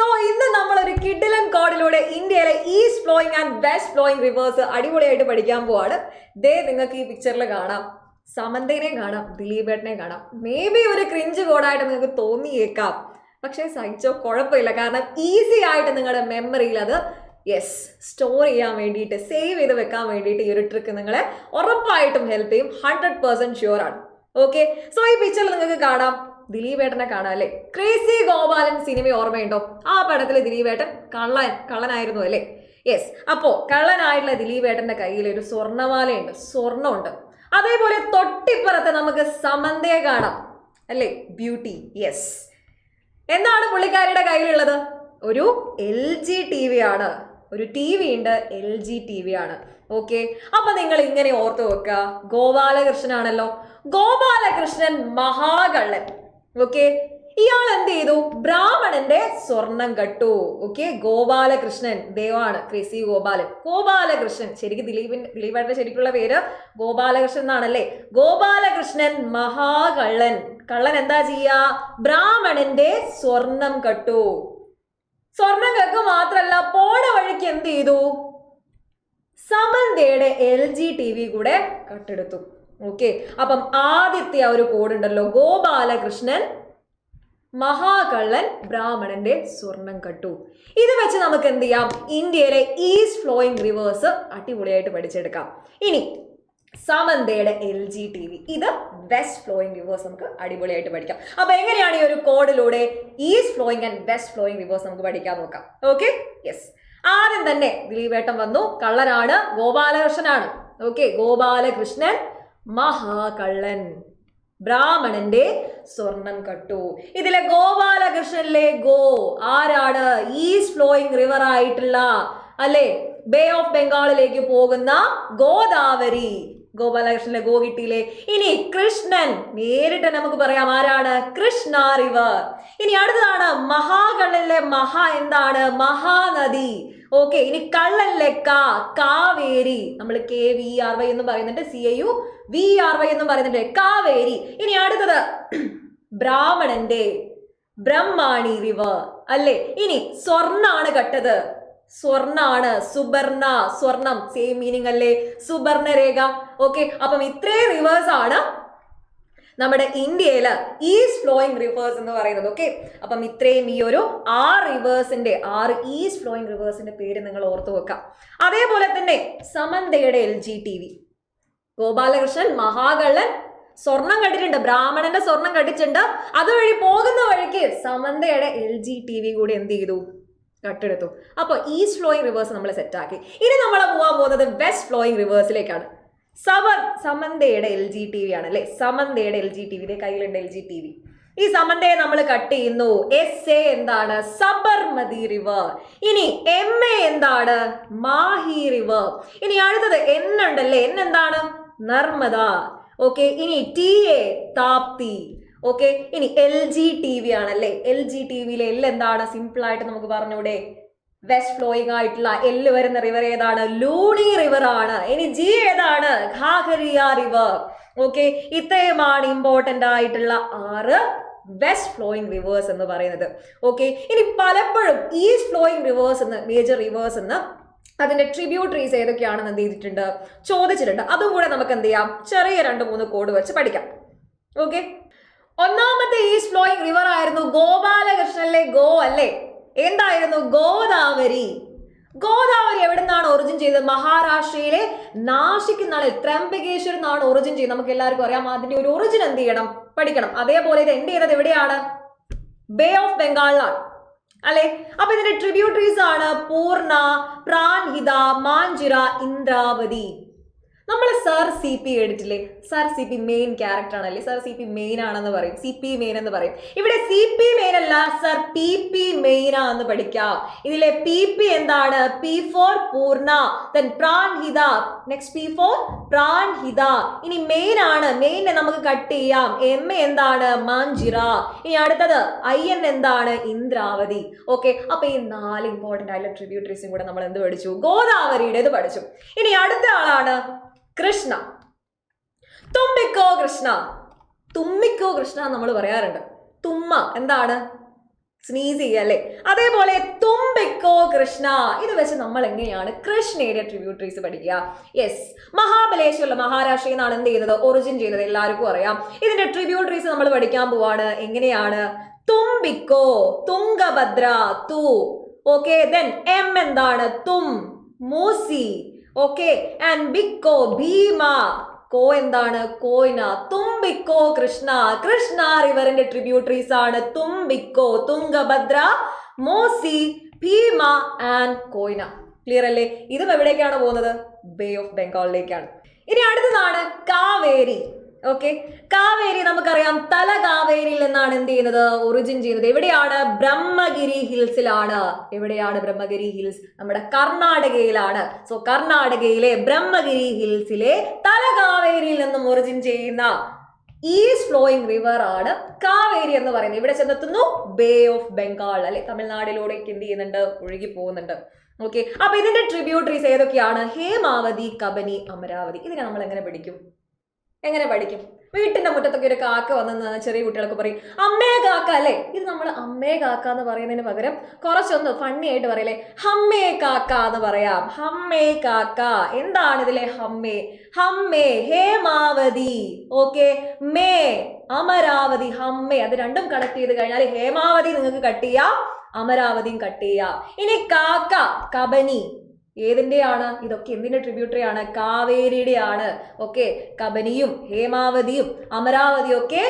So ഇന്ന് നമ്മൾ ഒരു കിഡിലൻ കോഡിലൂടെ ഇന്ത്യയിലെ east flowing and west flowing reverse അടിപൊളിയായിട്ട് പഠിക്കാൻ പോവാണ്. ദേ നിങ്ങൾക്ക് ഈ പിക്ചറിൽ കാണാം, സമന്തേനെ കാണാം, ദിലീപേട്ടനെ കാണാം. മേ ബി ഒരു ക്രിഞ്ച് കോഡായിട്ട് നിങ്ങൾക്ക് തോന്നിയേക്കാം, പക്ഷേ സഹിച്ചോ, കുഴപ്പമില്ല. കാരണം ഈസി ആയിട്ട് നിങ്ങളുടെ മെമ്മറിയിൽ അത് സ്റ്റോർ ചെയ്യാൻ വേണ്ടിയിട്ട്, സേവ് ചെയ്ത് വെക്കാൻ വേണ്ടിയിട്ട് ഈ ഒരു ട്രിക്ക് നിങ്ങളെ ഉറപ്പായിട്ടും ഹെൽപ്പ് ചെയ്യും. 100% ഷുവർ ആണ്. ഓക്കെ, സോ ഈ പിക്ചറിൽ നിങ്ങൾക്ക് കാണാം, ദിലീപേട്ടനെ കാണാം അല്ലേ? ക്രേസി ഗോപാലൻ സിനിമ ഓർമ്മയുണ്ടോ? ആ പടത്തിൽ ദിലീപേട്ടൻ കള്ളനായിരുന്നു അല്ലേ? അപ്പോ കള്ളനായിട്ടുള്ള ദിലീപേട്ടന്റെ കയ്യിൽ ഒരു സ്വർണ്ണമാലയുണ്ട്, സ്വർണ്ണമുണ്ട്. അതേപോലെ തൊട്ടിപ്പുറത്ത് നമുക്ക് സമന്തയെ കാണാം അല്ലേ? ബ്യൂട്ടി. എന്താണ് പുള്ളിക്കാരിയുടെ കയ്യിലുള്ളത്? ഒരു LG TV ആണ്. ഒരു TV ഉണ്ട്, LG TV ആണ്. ഓക്കെ, അപ്പൊ നിങ്ങൾ ഇങ്ങനെ ഓർത്തു വെക്കുക, ഗോപാലകൃഷ്ണനാണല്ലോ, ഗോപാലകൃഷ്ണൻ മഹാകള്ളൻ. ഓക്കെ, ഇയാൾ എന്ത് ചെയ്തു? ബ്രാഹ്മണന്റെ സ്വർണം കട്ടു. ഓക്കെ, ഗോപാലകൃഷ്ണൻ, ദേവാണ് ക്രേസി ഗോപാലൻ. ഗോപാലകൃഷ്ണൻ ശരിക്കും ദിലീപേട്ടന്റെ ശരിക്കുള്ള പേര് ഗോപാലകൃഷ്ണൻ എന്നാണല്ലേ? ഗോപാലകൃഷ്ണൻ മഹാകള്ളൻ. കള്ളൻ എന്താ ചെയ്യാ? ബ്രാഹ്മണന്റെ സ്വർണം കട്ടു. സ്വർണം കക്ക് മാത്രല്ല, പോണ വഴിക്ക് എന്ത് ചെയ്തു? സമന്തയുടെ LG TV കൂടെ കട്ടെടുത്തു. ഓക്കെ, അപ്പം ആദ്യത്തെ ആ ഒരു കോഡ് ഉണ്ടല്ലോ, ഗോപാലകൃഷ്ണൻ മഹാകള്ളൻ ബ്രാഹ്മണന്റെ സ്വർണം കട്ടു. ഇത് വെച്ച് നമുക്ക് എന്ത് ചെയ്യാം? ഇന്ത്യയിലെ ഈസ്റ്റ് ഫ്ലോയിങ് റിവേഴ്സ് അടിപൊളിയായിട്ട് പഠിച്ചെടുക്കാം. ഇനി സമന്തയുടെ LG TV, ഇത് വെസ്റ്റ് ഫ്ലോയിങ് റിവേഴ്സ് നമുക്ക് അടിപൊളിയായിട്ട് പഠിക്കാം. അപ്പൊ എങ്ങനെയാണ് ഈ ഒരു കോഡിലൂടെ east flowing and west flowing rivers നമുക്ക് പഠിക്കാൻ നോക്കാം. ഓക്കെ, ആദ്യം തന്നെ ദിലീപേട്ടൻ വന്നു, കള്ളനാണ്, ഗോപാലകൃഷ്ണനാണ്. ഓക്കെ, ഗോപാലകൃഷ്ണൻ മഹാകള്ളൻ, ബ്രാഹ്മണന്റെ സ്വർണം കട്ടു. ഇതിലെ ഗോപാലകൃഷ്ണനിലെ ആരാണ്? ഈസ്റ്റ് ഫ്ലോയിങ് റിവർ ആയിട്ടുള്ള അല്ലെ, ബേ ഓഫ് ബംഗാളിലേക്ക് പോകുന്ന ഗോദാവരി. ഗോപാലകൃഷ്ണനിലെ കിട്ടിയില്ലേ? ഇനി കൃഷ്ണൻ, നേരിട്ട് നമുക്ക് പറയാം ആരാണ്? കൃഷ്ണ റിവർ. ഇനി അടുത്തതാണ് മഹാകള്ളനിലെ എന്താണ്? മഹാനദി. ഓക്കെ, ഇനി കള്ളനിലെ കാവേരി. നമ്മൾ KVRY എന്ന് പറയുന്നുണ്ട്, CAUVRY എന്നും പറയുന്നുണ്ട്, കാവേരി. ഇനി അടുത്തത് ബ്രാഹ്മണന്റെ ബ്രഹ്മാണി റിവർ അല്ലേ? ഇനി സ്വർണ്ണാണ് കട്ടത്, സ്വർണ്ണാണ്, സുബർണ, സ്വർണം, സെയിം മീനിങ് അല്ലേ? സുബർണരേഖ. ഓക്കെ, അപ്പം ഇത്രയും റിവേഴ്സ് ആണ് നമ്മുടെ ഇന്ത്യയില് ഈസ്റ്റ് ഫ്ലോയിങ് റിവേഴ്സ് എന്ന് പറയുന്നത്. ഓക്കെ, അപ്പം ഇത്രയും ഈ ഒരു 6 ഈസ്റ്റ് ഫ്ലോയിങ് റിവേഴ്സിന്റെ പേര് നിങ്ങൾ ഓർത്തു വെക്കാം. അതേപോലെ തന്നെ സമന്തയുടെ LG TV, ഗോപാലകൃഷ്ണൻ മഹാകള്ളൻ സ്വർണം കണ്ടിട്ടുണ്ട്, ബ്രാഹ്മണന്റെ സ്വർണം കട്ടിച്ചിട്ടുണ്ട്. അതുവഴി പോകുന്ന വഴിക്ക് സമന്തയുടെ LG TV കൂടി എന്ത് ചെയ്തു? കട്ടെടുത്തു. അപ്പോൾ ഈസ്റ്റ് ഫ്ലോയിങ് റിവേഴ്സ് നമ്മൾ സെറ്റാക്കി. ഇനി നമ്മൾ പോകാൻ പോകുന്നത് വെസ്റ്റ് ഫ്ലോയിങ് റിവേഴ്സിലേക്കാണ്. സമന്തയുടെ LG TV ആണ് അല്ലെ? സമന്തയുടെ LG TV, കയ്യിലുണ്ട് LG TV. ഈ സമന്തയെ നമ്മൾ കട്ട് ചെയ്യുന്നു. SA എന്താണ്? സബർമതി റിവർ. ഇനി MA എന്താണ്? മാഹി റിവർ. ഇനി അടുത്തത് N ഉണ്ടല്ലേ? N എന്താണ്? നർമ്മദ. ഓക്കെ, ഇനി TA താപ്തി. ഓക്കെ, ഇനി LG TV ആണല്ലേ? LG TVയിലെ L എന്താണ്? സിമ്പിൾ ആയിട്ട് നമുക്ക് പറഞ്ഞൂടെ? വെസ്റ്റ് ഫ്ലോയിങ് ആയിട്ടുള്ള L വരുന്ന റിവർ ഏതാണ്? ലൂണി റിവർ ആണ്. ഇനി G ഏതാണ്? ഘാഘരിയ റിവർ. ഓക്കെ, ഇത്രയുമാണ് ഇമ്പോർട്ടന്റ് ആയിട്ടുള്ള 6 വെസ്റ്റ് ഫ്ലോയിങ് റിവേഴ്സ് എന്ന് പറയുന്നത്. ഓക്കെ, ഇനി പലപ്പോഴും ഈസ്റ്റ് ഫ്ലോയിങ് റിവേഴ്സ് എന്ന്, മേജർ റിവേഴ്സ് എന്ന്, അതിന്റെ ട്രിബ്യൂട്ടറീസ് ഏതൊക്കെയാണെന്ന് എന്ത് ചെയ്തിട്ടുണ്ട്? ചോദിച്ചിട്ടുണ്ട്. അതും കൂടെ നമുക്ക് എന്ത് ചെയ്യാം? ചെറിയ 2-3 കോഡ് വെച്ച് പഠിക്കാം. ഓക്കെ, ഒന്നാമത്തെ ഈസ്റ്റ് ഫ്ലോയിങ് റിവർ ആയിരുന്നു ഗോപാലകൃഷ്ണനിലെ അല്ലേ? എന്തായിരുന്നു? ഗോദാവരി. ഗോദാവരി എവിടെ നിന്നാണ് ഒറിജിൻ ചെയ്തത്? മഹാരാഷ്ട്രയിലെ നാഷിക് എന്നാണ്, ത്രംബകേശ്വർ എന്നാണ് ഒറിജിൻ ചെയ്തത്. നമുക്ക് എല്ലാവർക്കും അറിയാം. അതിന്റെ ഒരു ഒറിജിൻ എന്ത് ചെയ്യണം? പഠിക്കണം. അതേപോലെ ഇത് എൻഡ് ചെയ്തത് എവിടെയാണ്? ബേ ഓഫ് ബംഗാളിലാണ് അല്ലെ? അപ്പൊ ഇതിന്റെ ട്രിബ്യൂട്ടറീസ് ആണ് പൂർണ, പ്രാൺഹിത, മാഞ്ചിറ, ഇന്ദ്രാവതി. നമ്മൾ സർ CP കേട്ടിട്ടില്ലേ? സർ CP മെയിൻ ക്യാരക്ടർ ആണല്ലേ? സർ CP മെയിൻ ആണെന്ന് പറയും, CP മെയിൻ എന്ന് പറയും. ഇവിടെ CP മെയിൻ അല്ല, സർ PP മെയിൻ ആണെന്ന് പഠിക്കാം. ഇതിലെ PP എന്താണ്? P for പൂർണ, then Pranhita, next P for Pranhita. ഇനി മെയിൻ ആണ്, മെയിനെ നമുക്ക് കട്ട് ചെയ്യാം. MA എന്താണ്? മാഞ്ചിറ. ഇനി അടുത്തത് IN എന്താണ്? ഇന്ദ്രാവതി. ഓക്കെ, അപ്പൊ ഈ 4 ഇമ്പോർട്ടന്റ് ആയിട്ടുള്ള ട്രിബ്യൂട്ടറീസും കൂടെ നമ്മൾ എന്ത് പഠിച്ചു? ഗോദാവരിയുടേത് പഠിച്ചു. ഇനി അടുത്ത ആളാണ് കൃഷ്ണ. തുമ്മിക്കോ കൃഷ്ണ. തുമ്മിക്കോ കൃഷ്ണ നമ്മൾ പറയാറുണ്ട്. തുമ്മ എന്താണ്? സ്നീസ് ചെയ്യുക അല്ലേ. അതേപോലെ തുമ്പിക്കോ കൃഷ്ണ, ഇത് വെച്ച് നമ്മൾ എങ്ങനെയാണ് കൃഷ്ണയുടെ ട്രിബ്യൂട്ടറീസ് പഠിക്കുക? യെസ്, മഹാബലേശ്വറിലെ മഹാരാഷ്ട്രയിൽ നിന്നാണ് എന്ത് ചെയ്യുന്നത്, ഒറിജിൻ ചെയ്യുന്നത്, എല്ലാവർക്കും അറിയാം. ഇതിന്റെ ട്രിബ്യൂട്ടറീസ് നമ്മൾ പഠിക്കാൻ പോവാണ്. എങ്ങനെയാണ്? തുമ്പിക്കോ, തുംഗഭദ്ര, തു. ഓക്കെ, ദെൻ എം എന്താണ്? തും, മൂസി. ഓക്കെ, ആൻഡ് ബിക്കോ, ഭീമ. കോ എന്താണ്? കോയ്ന. തുമ്പിക്കോ കൃഷ്ണ, കൃഷ്ണ റിവറിന്റെ ട്രിബ്യൂട്ടറീസ് ആണ് തുമ്പിക്കോ, തുംഗഭദ്ര, മോസി, ഭീമ ആൻഡ് കോയ്ന. ക്ലിയർ അല്ലേ? ഇതും എവിടേക്കാണ് പോകുന്നത്? ബേ ഓഫ് ബംഗാളിലേക്കാണ്. ഇനി അടുത്തതാണ് കാവേരി. ഓക്കെ, കാവേരി നമുക്കറിയാം തലകാവേരിയിൽ നിന്നാണ് എന്ത് ചെയ്യുന്നത്, ഒറിജിൻ ചെയ്യുന്നത്. എവിടെയാണ്? ബ്രഹ്മഗിരി ഹിൽസിലാണ്. എവിടെയാണ് ബ്രഹ്മഗിരി ഹിൽസ്? നമ്മുടെ കർണാടകയിലാണ്. സോ കർണാടകയിലെ ബ്രഹ്മഗിരി ഹിൽസിലെ തലകാവേരിയിൽ നിന്നും ഒറിജിൻ ചെയ്യുന്ന ഈസ്റ്റ് ഫ്ലോയിങ് റിവർ ആണ് കാവേരി എന്ന് പറയുന്നത്. ഇവിടെ ചെന്നെത്തുന്നു ബേ ഓഫ് ബംഗാൾ അല്ലെ, തമിഴ്നാടിലൂടെയൊക്കെ എന്ത് ചെയ്യുന്നുണ്ട്, ഒഴുകി പോകുന്നുണ്ട്. ഓക്കെ, അപ്പൊ ഇതിന്റെ ട്രിബ്യൂട്ടറീസ് ഏതൊക്കെയാണ്? ഹേമാവതി, കബനി, അമരാവതി. ഇതിനെ നമ്മൾ എങ്ങനെ പഠിക്കും? വീട്ടിന്റെ മുറ്റത്തൊക്കെ ഒരു കാക്ക വന്നെന്ന് ചെറിയ കുട്ടികളൊക്കെ പറയും അമ്മേ കാക്ക അല്ലേ. ഇത് നമ്മൾ അമ്മേ കാക്ക എന്ന് പറയുന്നതിന് പകരം കുറച്ചൊന്ന് ഫണ്ണി ആയിട്ട് പറയല്ലേ, ഹമ്മേ കാക്ക എന്ന് പറയാം. ഹമ്മേ കാക്ക. എന്താണ് ഇതിലെ ഹമ്മേ? ഹമ്മേ ഹേമാവതി. Okay, may Amaravati, ഹമ്മേ. അത് രണ്ടും കണക്ട് ചെയ്ത് കഴിഞ്ഞാൽ ഹേമാവതി നിങ്ങൾക്ക് കട്ട് ചെയ്യാം, അമരാവതിയും കട്ട് ചെയ്യാം. ഇനി കാക്ക, കബനി. ഏതിന്റെയാണ്? ഇതൊക്കെ എന്തിന്റെ ട്രിബ്യൂട്ടറി ആണ്? കാവേരിയുടെ ആണ്. ഓക്കെ, കബനിയും ഹേമാവതിയും അമരാവതിയും ഒക്കെ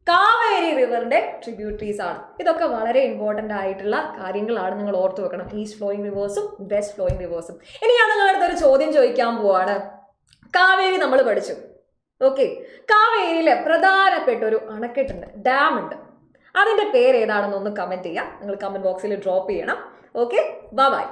കാവേരി റിവറിന്റെ ട്രിബ്യൂട്ടറീസ് ആണ്. ഇതൊക്കെ വളരെ ഇമ്പോർട്ടന്റ് ആയിട്ടുള്ള കാര്യങ്ങളാണ്, നിങ്ങൾ ഓർത്തു വെക്കണം. ഈസ്റ്റ് ഫ്ലോയിങ് റിവേഴ്സും വെസ്റ്റ് ഫ്ലോയിങ് റിവേഴ്സും. ഇനി ഞാൻ നിങ്ങളുടെ അടുത്തൊരു ചോദ്യം ചോദിക്കാൻ പോവാണ്. കാവേരി നമ്മൾ പഠിച്ചു. ഓക്കെ, കാവേരിയിലെ പ്രധാനപ്പെട്ട ഒരു അണക്കെട്ടുണ്ട്, ഡാം ഉണ്ട്. അതിന്റെ പേര് ഏതാണെന്ന് ഒന്ന് കമന്റ് ചെയ്യാം. നിങ്ങൾ കമന്റ് ബോക്സിൽ ഡ്രോപ്പ് ചെയ്യണം. Okay, by.